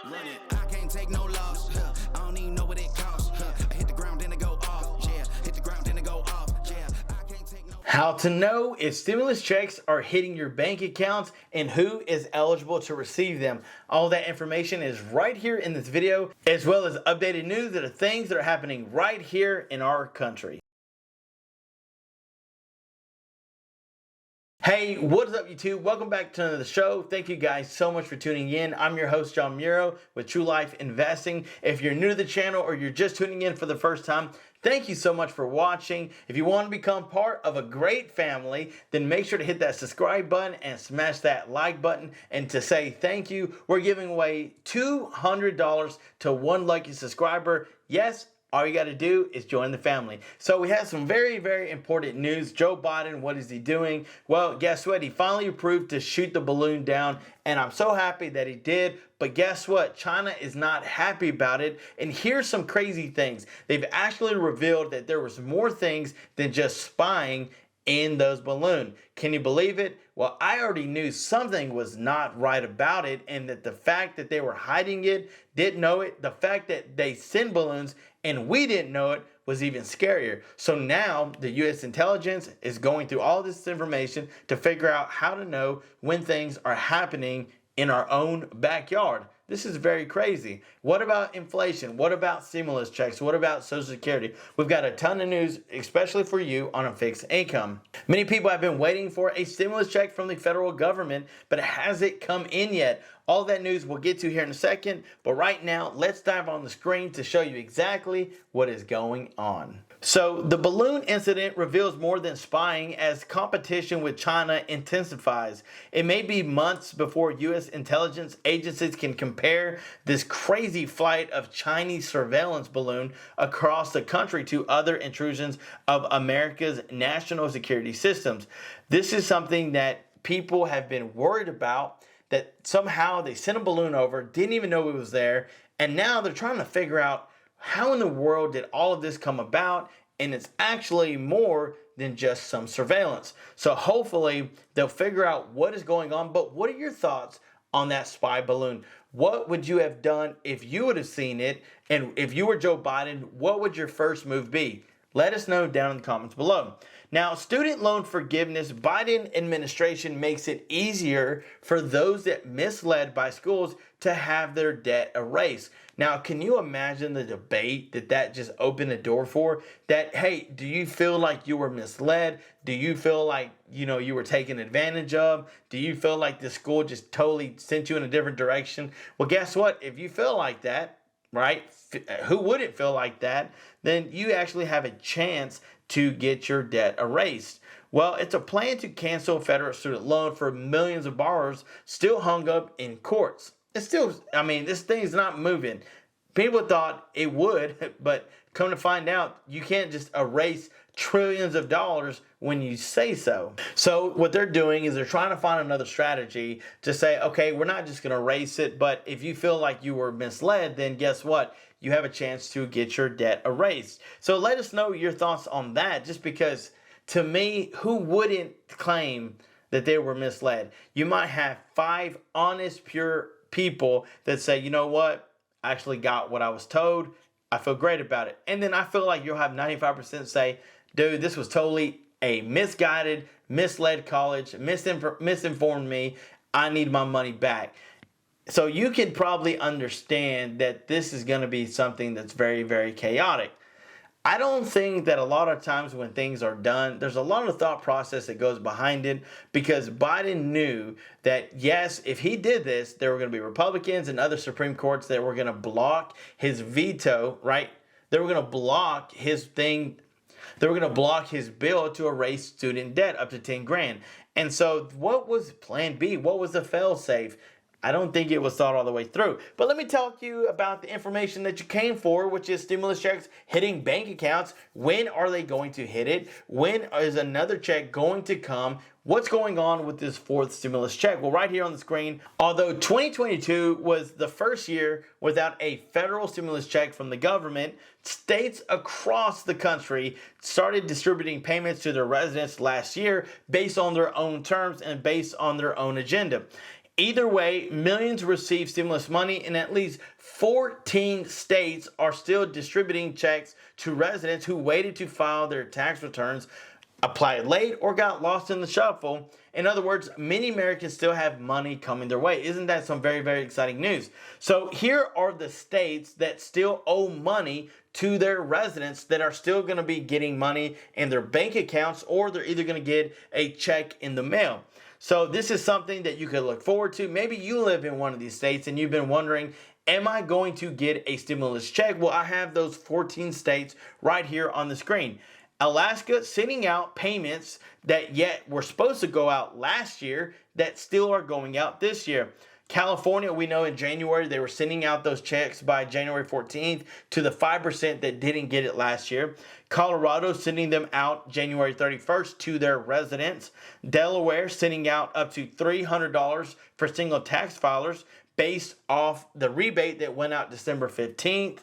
Run it. I can't take no loss. I don't even know what it costs. I hit the ground, then it go off. Yeah, hit the ground, then it go off. Yeah, I can't take no. How to know if stimulus checks are hitting your bank accounts and who is eligible to receive them. All that information is right here in this video, as well as updated news that are things that are happening right here in our country. Hey, what is up YouTube? Welcome back to another show. Thank you guys so much for tuning in. I'm your host, John Muro with True Life Investing. If you're new to the channel or you're just tuning in for the first time, thank you so much for watching. If you want to become part of a great family, then make sure to hit that subscribe button and smash that like button. And to say thank you, we're giving away $200 to one lucky subscriber. Yes, all you got to do is join the family. So we have some very, very important news. Joe Biden, what is he doing? Well, guess what? He finally approved to shoot the balloon down, and I'm so happy that he did. But guess what? China is not happy about it. And here's some crazy things. They've actually revealed that there was more things than just spying in those balloons. Can you believe it? Well, I already knew something was not right about it, and that the fact that they were hiding it, didn't know it, the fact that they send balloons and we didn't know it was even scarier. So now the U.S. intelligence is going through all this information to figure out how to know when things are happening in our own backyard. This is very crazy. What about inflation? What about stimulus checks? What about Social Security? We've got a ton of news, especially for you on a fixed income. Many people have been waiting for a stimulus check from the federal government, but it hasn't come in yet. All that news we'll get to here in a second, but right now, let's dive on the screen to show you exactly what is going on. So the balloon incident reveals more than spying as competition with China intensifies. It may be months before U.S. intelligence agencies can compare this crazy flight of Chinese surveillance balloon across the country to other intrusions of America's national security systems. This is something that people have been worried about, that somehow they sent a balloon over, didn't even know it was there, and now they're trying to figure out how in the world did all of this come about, and it's actually more than just some surveillance. So hopefully they'll figure out what is going on. But what are your thoughts on that spy balloon? What would you have done if you would have seen it? And if you were Joe Biden, what would your first move be? Let us know down in the comments below. Now, student loan forgiveness, Biden administration makes it easier for those that misled by schools to have their debt erased. Now, can you imagine the debate that just opened the door for? That, hey, do you feel like you were misled? Do you feel like, you were taken advantage of? Do you feel like the school just totally sent you in a different direction? Well, guess what? If you feel like that, right? Who wouldn't feel like that? Then you actually have a chance to get your debt erased. Well, it's a plan to cancel federal student loan for millions of borrowers still hung up in courts. It's still, this thing's not moving. People thought it would, but come to find out, you can't just erase trillions of dollars when you say so. So what they're doing is they're trying to find another strategy to say, okay, we're not just going to erase it, but if you feel like you were misled, then guess what? You have a chance to get your debt erased. So let us know your thoughts on that, just because to me, who wouldn't claim that they were misled? You might have 5 honest, pure people that say, you know what? I actually got what I was told. I feel great about it. And then I feel like you'll have 95% say, dude, this was totally a misguided, misled college, misinformed me. I need my money back. So you can probably understand that this is going to be something that's very, very chaotic. I don't think that a lot of times when things are done, there's a lot of thought process that goes behind it, because Biden knew that, yes, if he did this, there were going to be Republicans and other Supreme Courts that were going to block his veto, right? They were going to block his thing. They were going to block his bill to erase student debt up to 10 grand. And so what was plan B? What was the fail-safe? I don't think it was thought all the way through. But let me talk to you about the information that you came for, which is stimulus checks hitting bank accounts. When are they going to hit it? When is another check going to come? What's going on with this 4th stimulus check? Well, right here on the screen, although 2022 was the first year without a federal stimulus check from the government, states across the country started distributing payments to their residents last year based on their own terms and based on their own agenda. Either way, millions receive stimulus money, and at least 14 states are still distributing checks to residents who waited to file their tax returns, applied late, or got lost in the shuffle. In other words, many Americans still have money coming their way. Isn't that some very, very exciting news? So here are the states that still owe money to their residents that are still going to be getting money in their bank accounts, or they're either going to get a check in the mail. So this is something that you could look forward to. Maybe you live in one of these states and you've been wondering, am I going to get a stimulus check? Well, I have those 14 states right here on the screen. Alaska sending out payments that yet were supposed to go out last year that still are going out this year. California, we know in January they were sending out those checks by January 14th to the 5% that didn't get it last year. Colorado sending them out January 31st to their residents. Delaware sending out up to $300 for single tax filers based off the rebate that went out December 15th.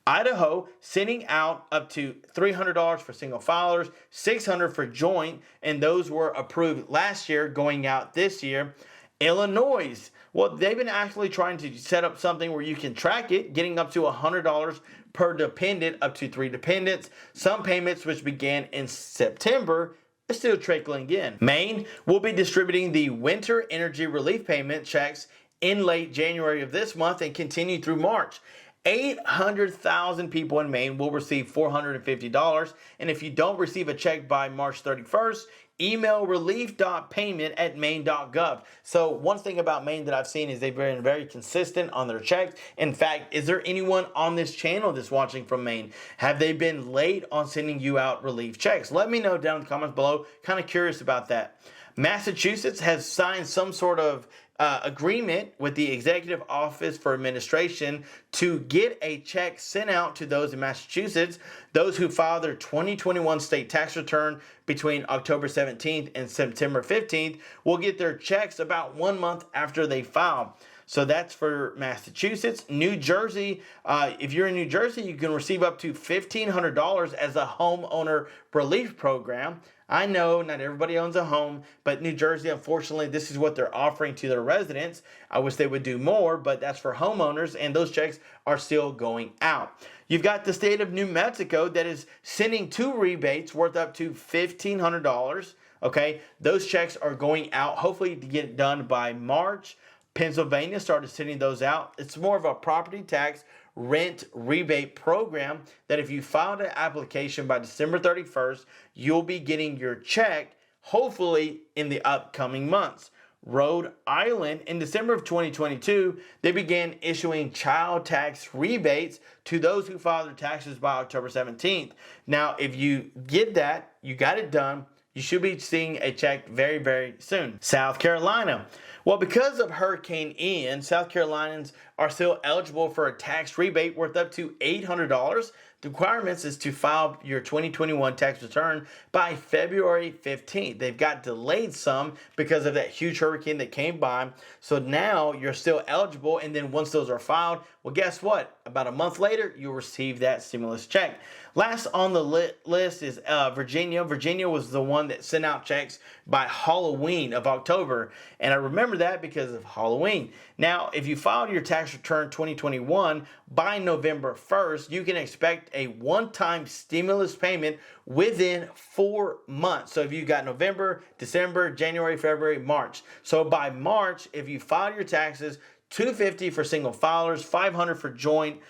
Idaho sending out up to $300 for single filers, $600 for joint, and those were approved last year, going out this year. Illinois, well, they've been actually trying to set up something where you can track it, getting up to $100 per dependent, up to 3 dependents. Some payments which began in September are still trickling in. Maine will be distributing the winter energy relief payment checks in late January of this month and continue through March. 800,000 people in Maine will receive $450, and if you don't receive a check by March 31st, email relief.payment@maine.gov. So one thing about Maine that I've seen is they've been very consistent on their checks. In fact, is there anyone on this channel that's watching from Maine? Have they been late on sending you out relief checks? Let me know down in the comments below. Kind of curious about that. Massachusetts has signed some sort of agreement with the Executive Office for Administration to get a check sent out to those in Massachusetts. Those who file their 2021 state tax return between October 17th and September 15th will get their checks about 1 month after they file. So that's for Massachusetts. New Jersey, if you're in New Jersey, you can receive up to $1,500 as a homeowner relief program. I know not everybody owns a home, but New Jersey, unfortunately, this is what they're offering to their residents. I wish they would do more, but that's for homeowners, and those checks are still going out. You've got the state of New Mexico that is sending 2 rebates worth up to $1,500. Okay, those checks are going out, hopefully to get it done by March. Pennsylvania started sending those out. It's more of a property tax rent rebate program that if you filed an application by December 31st, you'll be getting your check hopefully in the upcoming months. Rhode Island, in December of 2022, they began issuing child tax rebates to those who filed their taxes by October 17th. Now, if you get that, you got it done, you should be seeing a check very, very soon. South Carolina. Well, because of Hurricane Ian, South Carolinians are still eligible for a tax rebate worth up to $800. The requirements is to file your 2021 tax return by February 15th. They've got delayed some because of that huge hurricane that came by. So now you're still eligible, and then once those are filed, well, guess what? About a month later, you'll receive that stimulus check. Last on the list is Virginia. Virginia was the one that sent out checks by Halloween of October, and I remember that because of Halloween. Now, if you filed your tax return 2021 by November 1st, you can expect a one-time stimulus payment within 4 months. So if you got November, December, January, February, March. So by March, if you filed your taxes, $250 for single filers, $500 for joint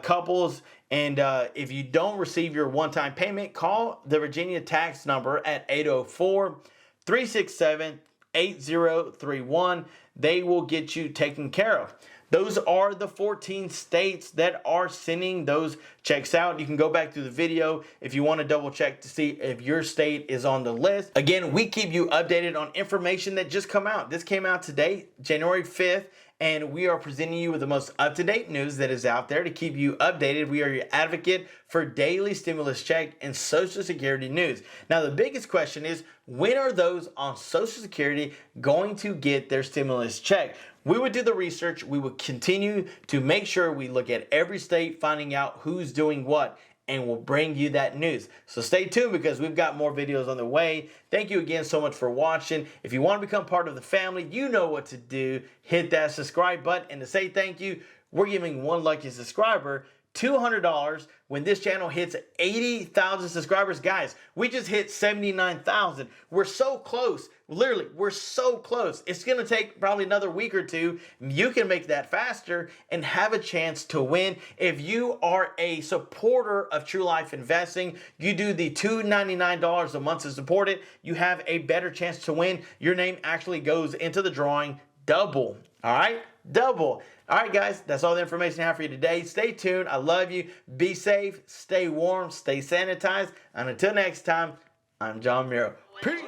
couples, and if you don't receive your one-time payment, call the Virginia tax number at 804-367-8031. They will get you taken care of. Those are the 14 states that are sending those checks out. You can go back to the video if you want to double check to see if your state is on the list. Again, we keep you updated on information that just come out. This came out today, January 5th. And we are presenting you with the most up-to-date news that is out there to keep you updated. We are your advocate for daily stimulus check and Social Security news. Now, the biggest question is, when are those on Social Security going to get their stimulus check? We would do the research. We would continue to make sure we look at every state, finding out who's doing what. and we'll bring you that news. So stay tuned because we've got more videos on the way. Thank you again so much for watching. If you want to become part of the family, you know what to do. Hit that subscribe button. And to say thank you, we're giving one lucky subscriber $200 when this channel hits 80,000 subscribers. Guys, we just hit 79,000. We're so close. Literally, we're so close. It's going to take probably another week or two. You can make that faster and have a chance to win. If you are a supporter of True Life Investing, you do the $299 a month to support it, you have a better chance to win. Your name actually goes into the drawing double. All right? Double. All right, guys, that's all the information I have for you today. Stay tuned. I love you. Be safe. Stay warm. Stay sanitized. And until next time, I'm John Miro. Peace.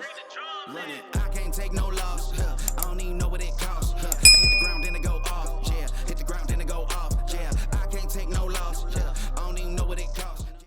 I can't take no loss. I don't even know what it costs.